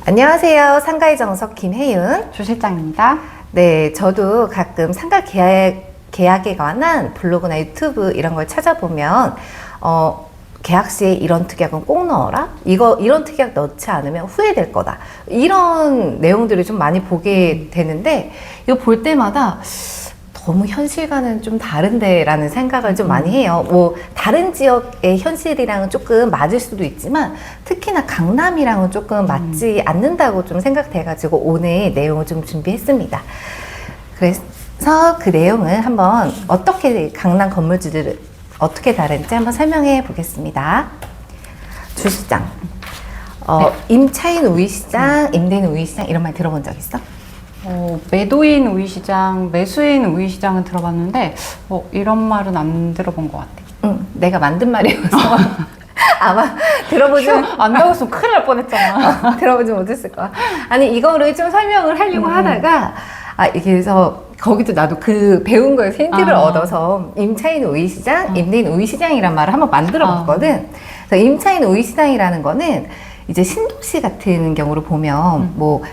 안녕하세요. 상가의 정석 김혜윤 주실장입니다. 네, 저도 가끔 상가 계약에 관한 블로그나 유튜브 이런 걸 찾아보면 계약 시에 이런 특약은 꼭 넣어라. 이런 특약 넣지 않으면 후회될 거다. 이런 내용들을 좀 많이 보게 되는데 이거 볼 때마다 너무 현실과는 좀 다른데 라는 생각을 좀 많이 해요. 뭐 다른 지역의 현실이랑은 조금 맞을 수도 있지만 특히나 강남이랑은 조금 맞지 않는다고 좀 생각돼가지고 오늘 내용을 좀 준비했습니다. 그래서 그 내용을 한번 어떻게 강남 건물주들을 어떻게 다른지 한번 설명해 보겠습니다. 주시장, 네. 임차인 우위시장, 임대인 우위시장 이런 말 들어본 적 있어? 매도인 우위시장, 매수인 우위시장은 들어봤는데 이런 말은 안 들어본 것 같아. 응, 내가 만든 말이어서 아마 들어보지 안 배웠으면 큰일 날 뻔했잖아. 들어보지 못했을 거야. 아니 이거를 좀 설명을 하려고 하다가 그래서 거기도 나도 그 배운 거에서 힌트를 얻어서 임차인 우위시장, 임대인 우위시장이란 말을 한번 만들어 봤거든. 그래서 임차인 우위시장이라는 거는 이제 신도시 같은 경우로 보면 뭐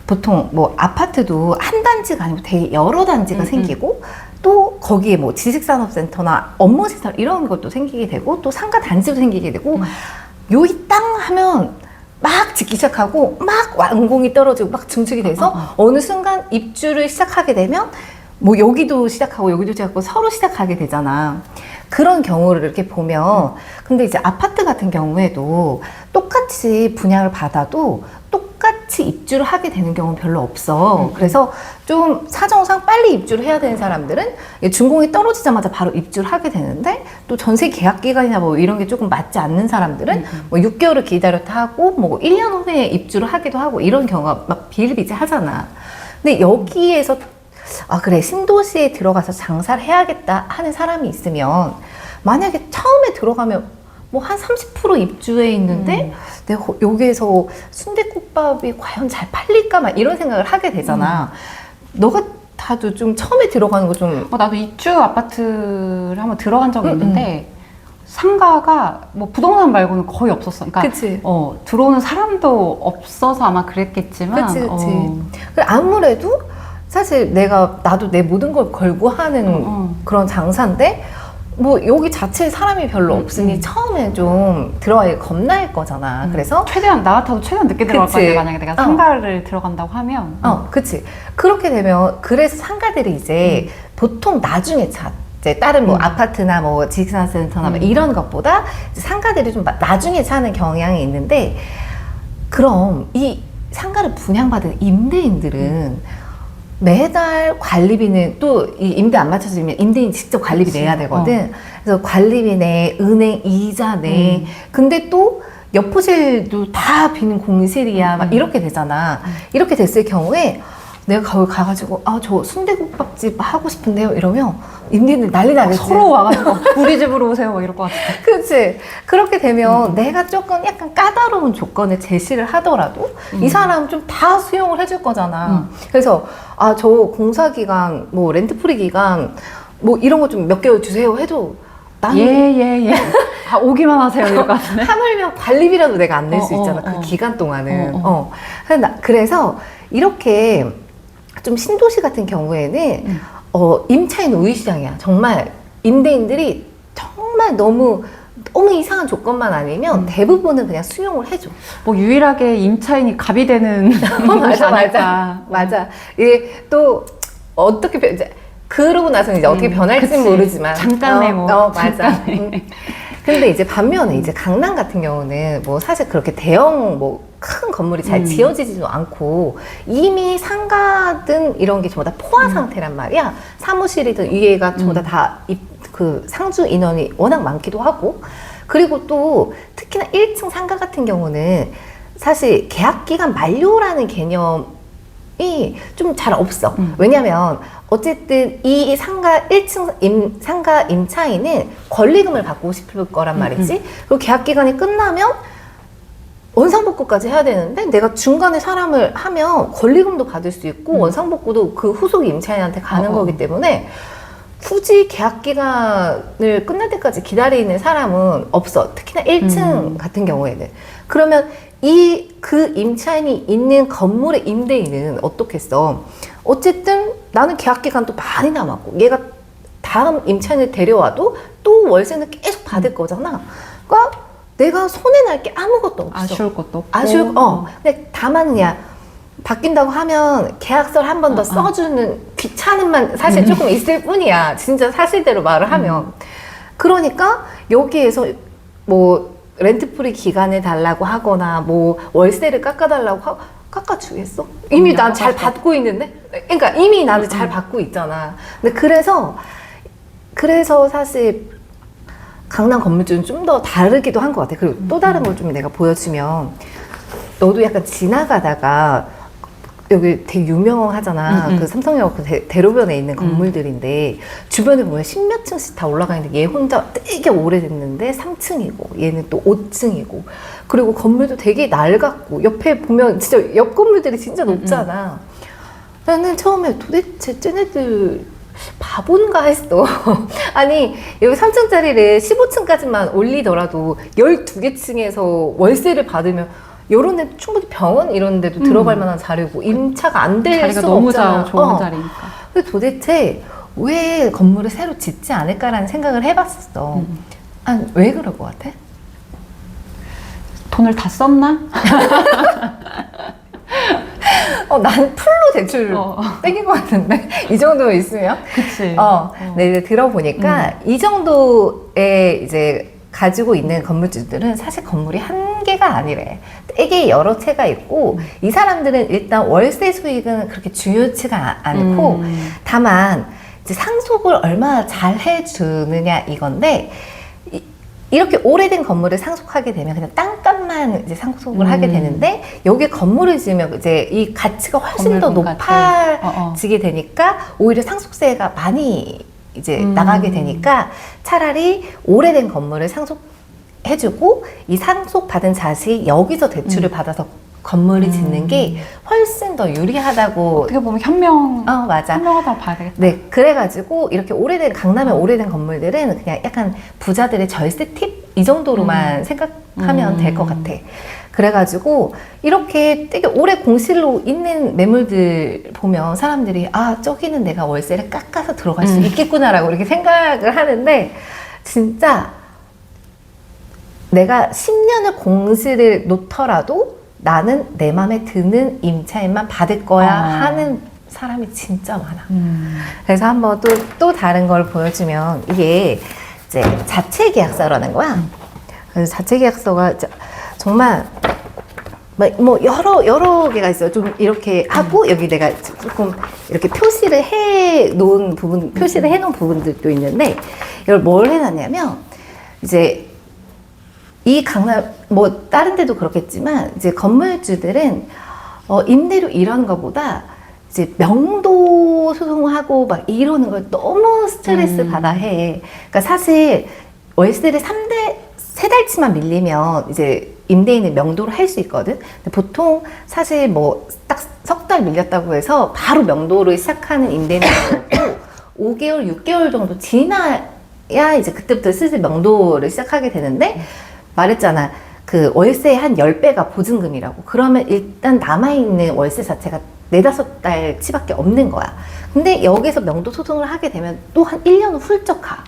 보통 뭐 아파트도 한 단지가 아니고 되게 여러 단지가 생기고 또 거기에 뭐 지식산업센터나 업무시설 이런 것도 생기게 되고 또 상가 단지도 생기게 되고 여기 땅 하면 막 짓기 시작하고 막 완공이 떨어지고 막 증축이 돼서 어느 순간 입주를 시작하게 되면 뭐 여기도 시작하고 여기도 시작하고 서로 시작하게 되잖아. 그런 경우를 이렇게 보면 근데 이제 아파트 같은 경우에도 똑같이 분양을 받아도 똑같이 입주를 하게 되는 경우는 별로 없어. 그래서 좀 사정상 빨리 입주를 해야 되는 사람들은 준공이 떨어지자마자 바로 입주를 하게 되는데 또 전세 계약 기간이나 뭐 이런 게 조금 맞지 않는 사람들은 뭐 6개월을 기다렸다 하고 뭐 1년 후에 입주를 하기도 하고 이런 경우가 막 비일비재하잖아. 근데 여기에서 그래 신도시에 들어가서 장사를 해야겠다 하는 사람이 있으면 만약에 처음에 들어가면 뭐 한 30% 입주해 있는데 내가 여기에서 순댓국밥이 과연 잘 팔릴까 막 이런 생각을 하게 되잖아. 너가 다도 좀 처음에 들어가는 거 좀 나도 입주 아파트를 한번 들어간 적이 있는데 상가가 뭐 부동산 말고는 거의 없었어. 그러니까 그치. 들어오는 사람도 없어서 아마 그랬겠지만 그치. 그래 아무래도 사실 나도 내 모든 걸 걸고 하는 그런 장사인데 뭐 여기 자체에 사람이 별로 없으니 처음에 좀 들어가기 겁날 거잖아. 그래서 최대한 나 같아도 최대한 늦게 들어갈 그치. 건데 만약에 내가 상가를 들어간다고 하면 그치. 그렇게 되면 그래서 상가들이 이제 보통 나중에 이제 다른 뭐 아파트나 뭐 지식산업센터나 뭐 이런 것보다 이제 상가들이 좀 나중에 차는 경향이 있는데 그럼 이 상가를 분양받은 임대인들은 매달 관리비는 또 이 임대 안 맞춰지면 임대인 직접 관리비 내야 되거든. 그래서 관리비 내, 은행 이자 내. 근데 또 옆호실도 다 빈 공실이야. 막 이렇게 되잖아. 이렇게 됐을 경우에 내가 거기 가가지고 저 순대국밥집 하고 싶은데요 이러면 임대인들 난리 나겠지. 서로 와가지고 우리 집으로 오세요 막 이럴 것 같아. 그치. 그렇게 되면 내가 조금 약간 까다로운 조건을 제시를 하더라도 이 사람은 좀 다 수용을 해줄 거잖아. 그래서 저 공사기간 뭐 렌트프리 기간 뭐 이런 거 좀 몇 개월 주세요 해도 나는 예. 오기만 하세요 이럴 것 같은데. 하물며 관리비라도 내가 안 낼 수 있잖아. 그 기간 동안은. 그래서 이렇게 좀 신도시 같은 경우에는 임차인 우위시장이야. 정말 임대인들이 정말 너무 이상한 조건만 아니면 대부분은 그냥 수용을 해줘. 뭐 유일하게 임차인이 갑이 되는 곳이 아닐까. 맞아. 이게 또 어떻게 이제 그러고 나서는 이제 어떻게 변할지 모르지만 잠깐에 맞아. 근데 이제 반면에 이제 강남 같은 경우는 뭐 사실 그렇게 대형 뭐 큰 건물이 잘 지어지지도 않고 이미 상가든 이런 게 전부 다 포화 상태란 말이야. 사무실이든 위에가 전부 다 그 상주 인원이 워낙 많기도 하고 그리고 또 특히나 1층 상가 같은 경우는 사실 계약 기간 만료라는 개념이 좀 잘 없어. 왜냐면 어쨌든 이 상가 1층 상가 임차인은 권리금을 받고 싶을 거란 말이지. 그리고 계약 기간이 끝나면 원상복구까지 해야 되는데 내가 중간에 사람을 하면 권리금도 받을 수 있고 원상복구도 그 후속 임차인한테 가는 거기 때문에 굳이 계약 기간을 끝날 때까지 기다리는 사람은 없어. 특히나 1층 같은 경우에는. 그러면 그 임차인이 있는 건물의 임대인은 어떻겠어? 어쨌든 나는 계약 기간도 많이 남았고 얘가 다음 임차인을 데려와도 또 월세는 계속 받을 거잖아. 그러니까 내가 손해 날 게 아무것도 없어. 아쉬울 것도 없고. 근데 다만 그냥 바뀐다고 하면 계약서를 한 번 더 써주는 귀찮음만 사실 조금 있을 뿐이야. 진짜 사실대로 말을 하면. 그러니까 여기에서 뭐 렌트프리 기간을 달라고 하거나 뭐 월세를 깎아달라고 하고 깎아주겠어? 이미 난 잘 받고 있는데? 그러니까 이미 나는 잘 받고 있잖아. 근데 그래서 사실 강남 건물주는 좀 더 다르기도 한 것 같아. 그리고 또 다른 걸 좀 내가 보여주면 너도 약간 지나가다가 여기 되게 유명하잖아. 그 삼성역 그 대로변에 있는 건물들인데 주변에 보면 10몇 층씩 다 올라가 있는데 얘 혼자 되게 오래됐는데 3층이고 얘는 또 5층이고 그리고 건물도 되게 낡았고 옆에 보면 진짜 옆 건물들이 진짜 높잖아. 나는 처음에 도대체 쟤네들 바본가 했어. 아니 여기 3층짜리를 15층까지만 올리더라도 12개 층에서 월세를 받으면 이런 데 충분히 병원 이런 데도 들어갈 만한 자리고 임차가 안 될 수가 너무 없잖아. 좋은 자리니까. 근데 도대체 왜 건물을 새로 짓지 않을까라는 생각을 해봤었어. 아니, 왜 그럴 것 같아? 돈을 다 썼나? 난 풀로 대출 땡긴 것 같은데 이 정도 있으면 그치. 네, 들어보니까 이 정도의 이제 가지고 있는 건물주들은 사실 건물이 한 개가 아니래. 되게 여러 채가 있고 이 사람들은 일단 월세 수익은 그렇게 중요치가 않고 다만 이제 상속을 얼마나 잘 해주느냐 이건데 이렇게 오래된 건물을 상속하게 되면 그냥 땅값만 이제 상속을 하게 되는데 여기 건물을 지으면 이제 이 가치가 훨씬 더 높아지게 되니까 오히려 상속세가 많이 이제 나가게 되니까 차라리 오래된 건물을 상속해주고 이 상속받은 자식이 여기서 대출을 받아서 건물을 짓는 게 훨씬 더 유리하다고. 어떻게 보면 맞아. 현명하다고 봐야 되겠다. 네, 그래가지고 이렇게 강남의 오래된 건물들은 그냥 약간 부자들의 절세 팁 이 정도로만 생각하면 될 것 같아. 그래가지고 이렇게 되게 오래 공실로 있는 매물들 보면 사람들이 저기는 내가 월세를 깎아서 들어갈 수 있겠구나라고 이렇게 생각을 하는데 진짜 내가 10년을 공실을 놓더라도 나는 내 맘에 드는 임차인만 받을 거야 하는 사람이 진짜 많아. 그래서 한번 또 다른 걸 보여주면 이게 이제 자체 계약서라는 거야. 그래서 자체 계약서가 정말 뭐 여러 개가 있어요. 좀 이렇게 하고 여기 내가 조금 이렇게 표시를 해 놓은 부분들도 있는데 이걸 뭘 해놨냐면 이제 이 강남 뭐 다른 데도 그렇겠지만 이제 건물주들은 임대료 이런 거보다 이제 명도 소송하고 막 이러는 걸 너무 스트레스 받아 해. 그러니까 사실 월세를 3달치만 밀리면 이제 임대인은 명도를 할 수 있거든. 근데 보통 사실 뭐 딱 석 달 밀렸다고 해서 바로 명도를 시작하는 임대인은 없고 5개월, 6개월 정도 지나야 이제 그때부터 슬슬 명도를 시작하게 되는데 말했잖아. 그 월세의 한 10배가 보증금이라고. 그러면 일단 남아있는 월세 자체가 4-5달치밖에 없는 거야. 근데 여기서 명도 소송을 하게 되면 또 한 1년 훌쩍 가.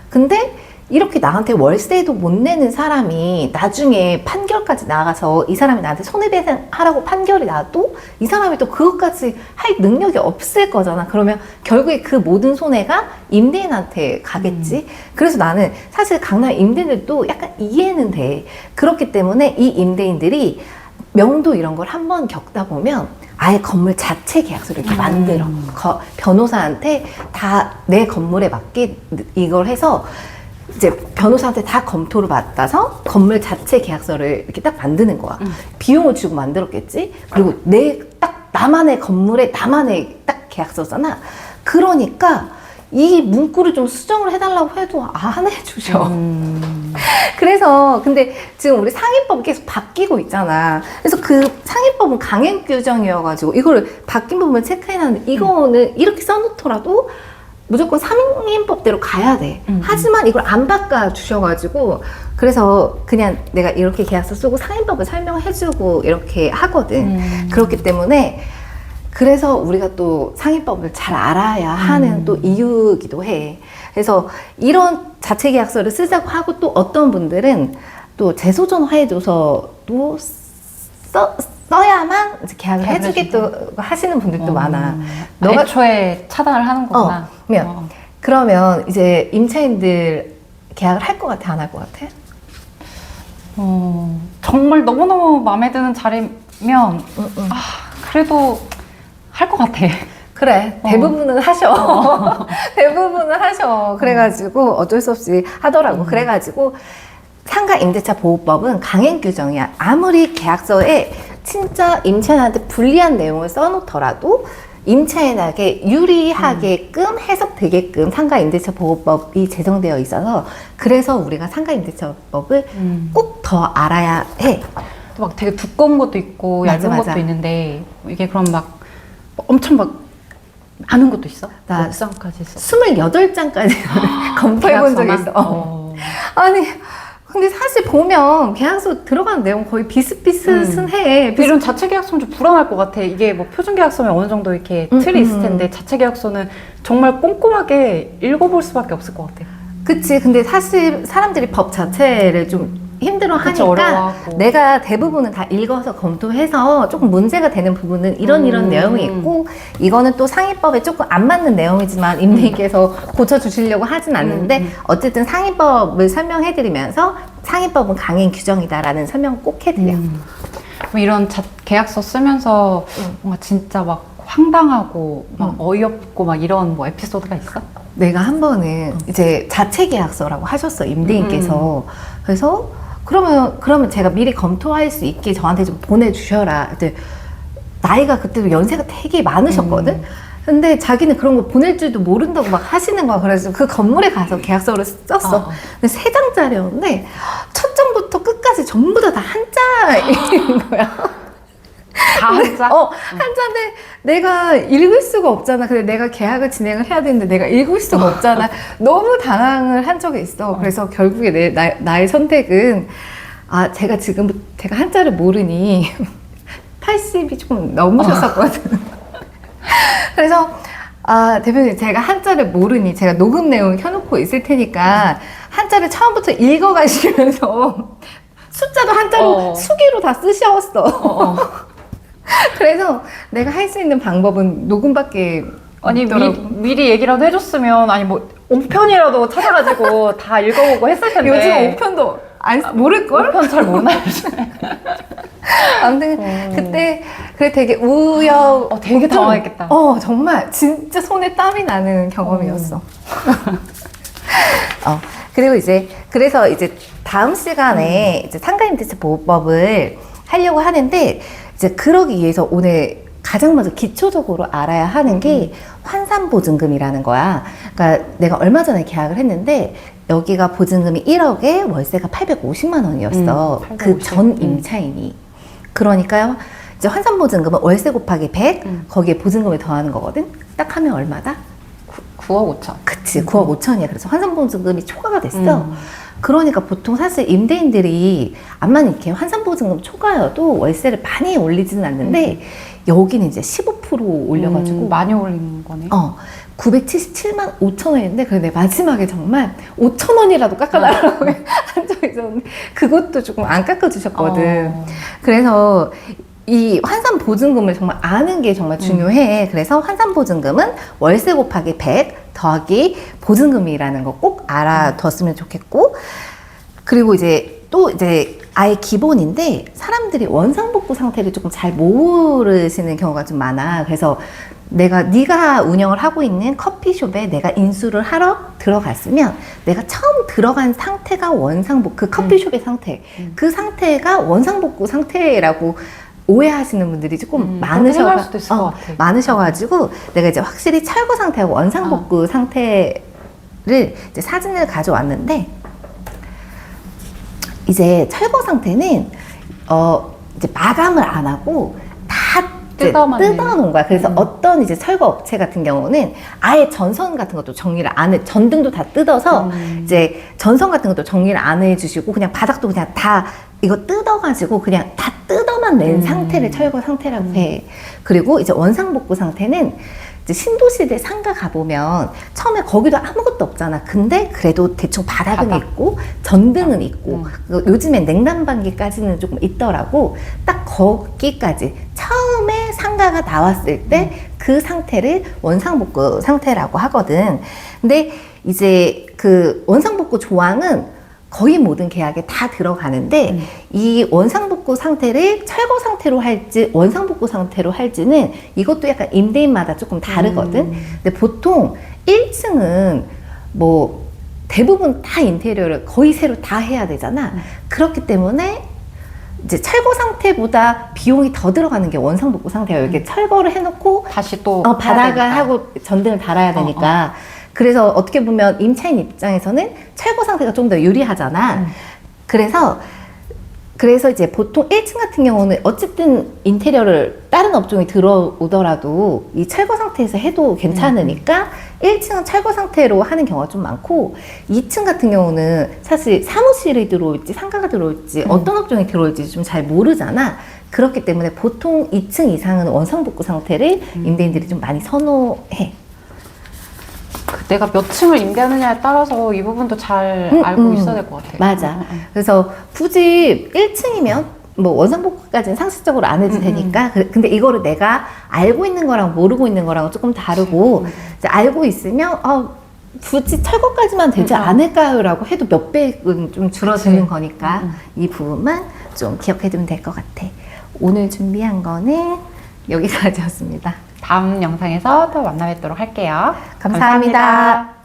근데 이렇게 나한테 월세도 못 내는 사람이 나중에 판결까지 나가서 이 사람이 나한테 손해배상하라고 판결이 나도 이 사람이 또 그것까지 할 능력이 없을 거잖아. 그러면 결국에 그 모든 손해가 임대인한테 가겠지. 그래서 나는 사실 강남 임대인들도 약간 이해는 돼. 그렇기 때문에 이 임대인들이 명도 이런 걸 한번 겪다 보면 아예 건물 자체 계약서를 이렇게 만들어. 변호사한테 다 내 건물에 맞게 이걸 해서 이제 변호사한테 다 검토를 받아서 건물 자체 계약서를 이렇게 딱 만드는 거야. 비용을 주고 만들었겠지? 그리고 나만의 건물에 나만의 딱 계약서잖아. 그러니까 이 문구를 좀 수정을 해달라고 해도 안 해주셔. 그래서 근데 지금 우리 상위법이 계속 바뀌고 있잖아. 그래서 그 상위법은 강행 규정이어가지고 이거를 바뀐 부분을 체크해놨는데 이거는 이렇게 써놓더라도 무조건 상인법대로 가야 돼. 하지만 이걸 안 바꿔 주셔가지고 그래서 그냥 내가 이렇게 계약서 쓰고 상인법을 설명해주고 이렇게 하거든. 그렇기 때문에 그래서 우리가 또 상인법을 잘 알아야 하는 또 이유기도 해. 그래서 이런 자체 계약서를 쓰자고 하고 또 어떤 분들은 또 재소전 화해조서도 써야만 이제 계약을 해주겠다고 하시는 분들도 많아. 너가 애초에 차단을 하는 거구나. 그러면 이제 임차인들 계약을 할 것 같아, 안 할 것 같아? 정말 너무너무 마음에 드는 자리면 그래도 할 것 같아. 그래, 대부분은 하셔. 대부분은 하셔. 그래가지고 어쩔 수 없이 하더라고. 그래가지고 상가 임대차 보호법은 강행 규정이야. 아무리 계약서에 진짜 임차인한테 불리한 내용을 써놓더라도 임차인에게 유리하게끔 해석되게끔 상가 임대차 보호법이 제정되어 있어서 그래서 우리가 상가 임대차법을 꼭 더 알아야 해. 또 막 되게 두꺼운 것도 있고 맞아, 얇은 맞아. 것도 있는데 이게 그럼 막 엄청 막 많은 것도 있어? 나 몇 장까지 있어? 28장까지 검토해본 적이 있어. 아니, 근데 사실 보면 계약서 들어가는 내용 거의 비슷비슷해. 이런 자체 계약서는 좀 불안할 것 같아. 이게 뭐 표준 계약서면 어느 정도 이렇게 틀이 있을 텐데 자체 계약서는 정말 꼼꼼하게 읽어볼 수밖에 없을 것 같아. 그치. 근데 사실 사람들이 법 자체를 좀 힘들어 그치, 하니까 어려워하고. 내가 대부분은 다 읽어서 검토해서 조금 문제가 되는 부분은 이런 내용이 있고 이거는 또 상위법에 조금 안 맞는 내용이지만 임대인께서 고쳐주시려고 하진 않는데 어쨌든 상위법을 설명해드리면서 상위법은 강행 규정이다라는 설명을 꼭 해드려. 뭐 이런 계약서 쓰면서 뭔가 진짜 막 황당하고 막 어이없고 막 이런 뭐 에피소드가 있어? 내가 한 번은 이제 자체 계약서라고 하셨어, 임대인께서. 그래서 그러면 제가 미리 검토할 수 있게 저한테 좀 보내주셔라. 근데 나이가 그때도 연세가 되게 많으셨거든? 근데 자기는 그런 거 보낼 줄도 모른다고 막 하시는 거야. 그래서 그 건물에 가서 계약서를 썼어. 근데 3장짜리였는데 첫 장부터 끝까지 전부 다 한자인 거야. 다 한자? 한자인데 내가 읽을 수가 없잖아. 근데 내가 계약을 진행을 해야 되는데 내가 읽을 수가 없잖아. 너무 당황을 한 적이 있어. 그래서 결국에 나의 선택은 제가 한자를 모르니 80이 조금 넘으셨었거든. 그래서 대표님 제가 한자를 모르니 제가 녹음 내용 켜놓고 있을 테니까 한자를 처음부터 읽어가시면서 숫자도 한자로 수기로 다 쓰셨어. 그래서 내가 할 수 있는 방법은 녹음밖에 아니 없더라고. 미리 얘기라도 해줬으면 아니 뭐 5편이라도 찾아가지고 다 읽어보고 했을 텐데 요즘 5편도 모를걸? 5편 잘 모르나 요즘에. 아무튼 그때 그래 되게 되게 당황했겠다. 정말 진짜 손에 땀이 나는 경험이었어. 그리고 그래서 이제 다음 시간에 이제 상가임대차 보호법을 하려고 하는데 이제 그러기 위해서 오늘 가장 먼저 기초적으로 알아야 하는 게 환산보증금이라는 거야. 그러니까 내가 얼마 전에 계약을 했는데 여기가 보증금이 1억에 월세가 850만 원이었어. 그 전 임차인이. 그러니까요. 이제 환산보증금은 월세 곱하기 100 거기에 보증금을 더하는 거거든. 딱 하면 얼마다? 9억 5천. 그치, 9억 5천이야. 그래서 환산보증금이 초과가 됐어. 그러니까 보통 사실 임대인들이 암만 이렇게 환산보증금 초과여도 월세를 많이 올리지는 않는데 여기는 이제 15% 올려가지고 많이 올린 거네. 977만 5천 원인데 그래 내가 마지막에 정말 5천 원이라도 깎아달라고 한 적이 있었는데 그것도 조금 안 깎아주셨거든. 그래서 이 환산보증금을 정말 아는 게 정말 중요해. 그래서 환산보증금은 월세 곱하기 100 더하기 보증금이라는 거 꼭 알아뒀으면 좋겠고, 그리고 또 아예 기본인데 사람들이 원상복구 상태를 조금 잘 모르시는 경우가 좀 많아. 그래서 네가 운영을 하고 있는 커피숍에 내가 인수를 하러 들어갔으면 내가 처음 들어간 상태가 그 커피숍의 상태, 그 상태가 원상복구 상태라고 오해하시는 분들이 조금 많으셔가지고 내가 이제 확실히 철거 상태하고 원상복구 상태를 이제 사진을 가져왔는데 이제 철거 상태는 이제 마감을 안 하고 다 이제 뜯어놓은 거야. 그래서 어떤 이제 철거 업체 같은 경우는 아예 전선 같은 것도 정리를 안 해, 전등도 다 뜯어서 이제 전선 같은 것도 정리를 안 해주시고 그냥 바닥도 그냥 다 이거 뜯어가지고 그냥 다 뜯어만 낸 상태를 철거 상태라고 해. 그리고 이제 원상복구 상태는 이제 신도시대 상가 가보면 처음에 거기도 아무것도 없잖아. 근데 그래도 대충 바닥은 있고 전등은 있고 요즘엔 냉난방기까지는 조금 있더라고. 딱 거기까지 처음에 상가가 나왔을 때 그 상태를 원상복구 상태라고 하거든. 근데 이제 그 원상복구 조항은 거의 모든 계약에 다 들어가는데 이 원상복구 상태를 철거 상태로 할지 원상복구 상태로 할지는 이것도 약간 임대인마다 조금 다르거든. 근데 보통 1층은 뭐 대부분 다 인테리어를 거의 새로 다 해야 되잖아. 그렇기 때문에 이제 철거 상태보다 비용이 더 들어가는 게 원상복구 상태예요. 이렇게 철거를 해놓고 다시 또 바닥을 하고 전등을 달아야 되니까. 그래서 어떻게 보면 임차인 입장에서는 철거 상태가 좀 더 유리하잖아. 그래서 이제 보통 1층 같은 경우는 어쨌든 인테리어를 다른 업종이 들어오더라도 이 철거 상태에서 해도 괜찮으니까 1층은 철거 상태로 하는 경우가 좀 많고 2층 같은 경우는 사실 사무실이 들어올지 상가가 들어올지 어떤 업종이 들어올지 좀 잘 모르잖아. 그렇기 때문에 보통 2층 이상은 원상복구 상태를 임대인들이 좀 많이 선호해. 내가 몇 층을 임대하느냐에 따라서 이 부분도 잘 알고 있어야 될 것 같아. 맞아. 그래서 굳이 1층이면 뭐 원상복구까지는 상식적으로 안 해도 되니까. 근데 이거를 내가 알고 있는 거랑 모르고 있는 거랑 조금 다르고 이제 알고 있으면 굳이 철거까지만 되지 않을까요? 라고 해도 몇 배는 좀 줄어드는 거니까 이 부분만 좀 기억해두면 될 것 같아. 오늘 준비한 거는 여기까지였습니다. 다음 영상에서 또 만나 뵙도록 할게요. 감사합니다.